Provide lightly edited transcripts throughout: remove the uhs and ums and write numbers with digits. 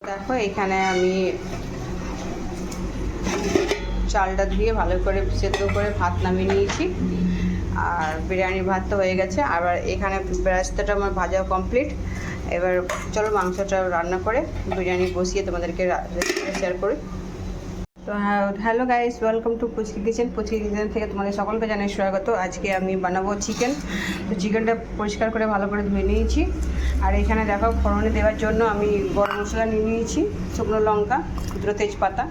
দেখো এখানে আমি চালটা ধুয়ে ভালো করে সেদ্ধ করে ভাত নামিয়ে নিয়েছি। আর বিরিয়ানি ভাত তো হয়ে গেছে। আবার এখানে বেরেস্তাটা আমার ভাজা কমপ্লিট। এবার চলো মাংসটা রান্না করে বিরিয়ানি বসিয়ে তোমাদেরকে শেয়ার করি। তো hello guys, welcome to Puchki kitchen. Puchki kitchen থেকে তোমাদের সকলকে জানাই স্বাগত। আজকে আমি বানাবো চিকেন। তো চিকেনটা পরিষ্কার করে ভালো করে ধুয়ে নিয়েছি। আর এখানে দেখো ফোড়নে দেওয়ার জন্য আমি গরম মশলা নিয়ে নিয়েছি, শুকনো লঙ্কা, দুটো তেজপাতা।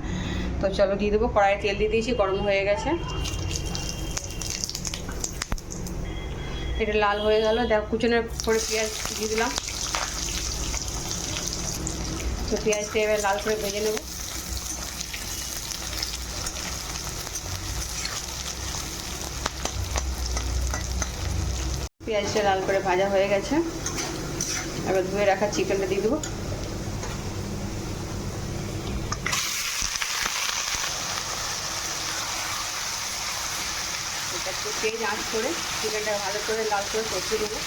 তো চলো দিয়ে দেবো। কড়াইয়ে তেল দিয়ে দিয়েছি, গরম হয়ে গেছে। এটা লাল হয়ে গেল, দেখো কুচনের করে পেঁয়াজ দিয়ে দিলাম। তো পেঁয়াজটা এবার লাল করে ভেজে নেব। পেঁয়াজটা লাল করে ভাজা হয়ে গেছে। এবার ধুয়ে রাখা চিকেনটা দিয়ে দেবো। এটা একটু তেজ আঁচ করে চিকেনটা ভালো করে লাল করে কষিয়ে দেবো,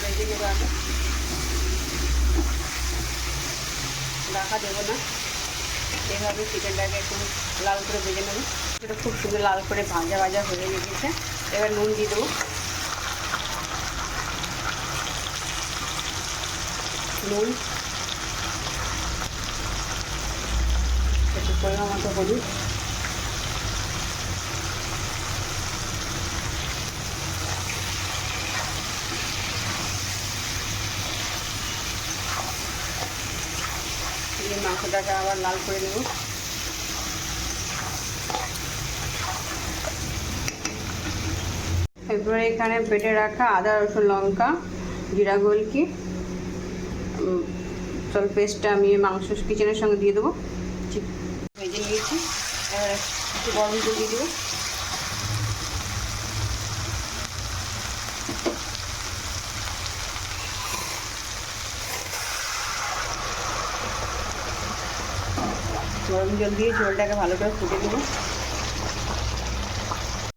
ভেজে নেবো। আগে ঢাকা দেবো না, এভাবে চিকেনটাকে একটু লাল করে ভেজে নেবো। এটা খুব সুন্দর লাল করে ভাজা ভাজা হয়ে গেছে। এবার নুন দিয়ে দেবো, নুন একটু পরিমাণ মতো হলুদ, দিয়ে মাংসটাকে আবার লাল করে নেব। এরপরে এখানে বেটে রাখা আদা রসুন লঙ্কা জিরা গোলকি চল পেস্টটা আমি মাংস কিচেনের সঙ্গে দিয়ে দেবো। ভেজে নিয়েছি। এবার একটু গরম জল দিয়ে দেবো। গরম জল দিয়ে ঝোলটাকে ভালো করে ফুটে দেবো।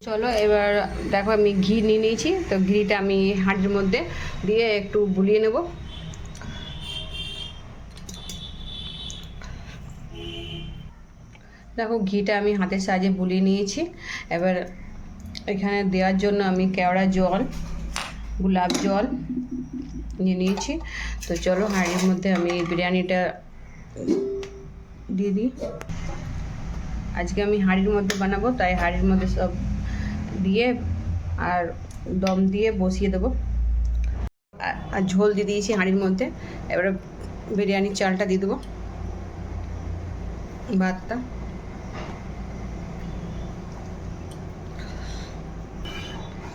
চলো এবার দেখো আমি ঘি নিয়ে নিয়েছি। তো ঘিটা আমি হাঁড়ির মধ্যে দিয়ে একটু বুলিয়ে নেব। দেখো ঘিটা আমি হাতের সাহায্যে বুলিয়ে নিয়েছি। এবার এখানে দেওয়ার জন্য আমি কেওড়া জল, গোলাপ জল নিয়ে নিয়েছি। তো চলো হাঁড়ির মধ্যে আমি বিরিয়ানিটা দিয়ে দিই। আজকে আমি হাঁড়ির মধ্যে বানাবো, তাই হাঁড়ির মধ্যে সব দিয়ে আর দম দিয়ে বসিয়ে দেবো। আর ঝোল দিয়ে দিয়েছি হাঁড়ির মধ্যে। এবারে বিরিয়ানির চালটা দিয়ে দেবো, ভাতটা।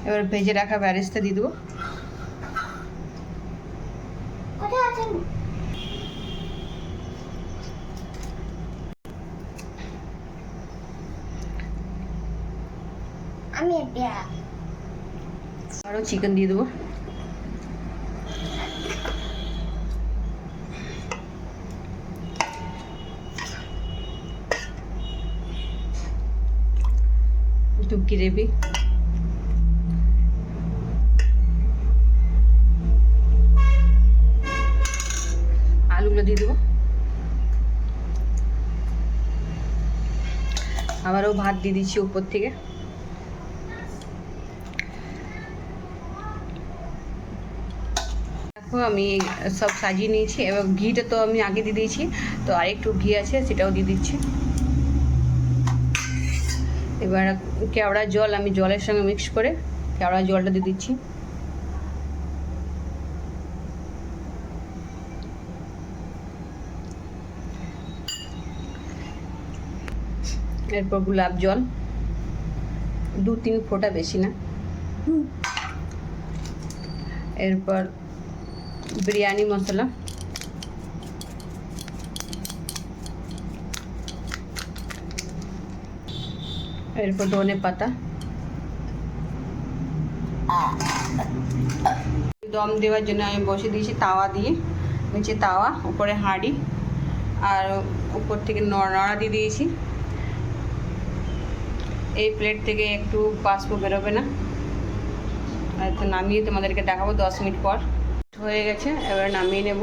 এবার ভেজে রাখা বেরেস্তা দিয়ে দেবো। আরও চিকেন দিয়ে দেবো। একটু গ্রেভি, আলুগুলো দিয়ে দেবো। আবারও ভাত দিয়ে দিচ্ছি উপর থেকে। দেখো আমি সব সাজিয়ে নিয়েছি। এবার ঘিটা তো আমি আগে দিয়ে দিয়েছি, তো আরেকটু ঘি আছে, সেটাও দিয়ে দিচ্ছি। এবার কেওড়া জল আমি জলের সঙ্গে মিক্স করে কেওড়া জলটা দিয়ে দিচ্ছি। এরপর গোলাপ জল 2-3 ফোঁটা, বেশি না। এরপর বিরিয়ানি মশলা, এরপর ধনে পাতা। দম দেওয়ার জন্য আমি বসে দিয়েছি তাওয়া দিয়ে, নিচে তাওয়া, উপরে হাঁড়ি, আর উপর থেকে নড়া দিয়ে দিয়েছি। এই প্লেট থেকে একটু বাষ্প বেরোবে না। আর তো নামিয়ে তোমাদেরকে দেখাবো 10 মিনিট পর। হয়ে গেছে, এবার নামিয়ে নেব।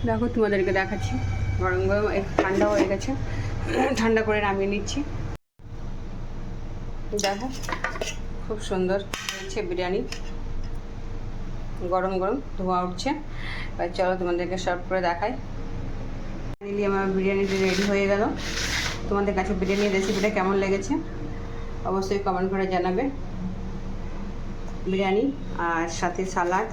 দেখো তোমাদেরকে দেখাচ্ছি, গরম গরম একটু ঠান্ডা হয়ে গেছে, ঠান্ডা করে নামিয়ে নিচ্ছি। দেখো খুব সুন্দর হয়েছে বিরিয়ানি, গরম গরম ধোঁয়া উঠছে। এবার চলো তোমাদেরকে সার্ভ করে দেখাই। ফাইনালি আমার বিরিয়ানিটা রেডি হয়ে গেল। তোমাদের কাছে বিরিয়ানির রেসিপিটা কেমন লেগেছে অবশ্যই কমেন্ট করে জানাবে। বিরিয়ানি আর সাথে সালাড,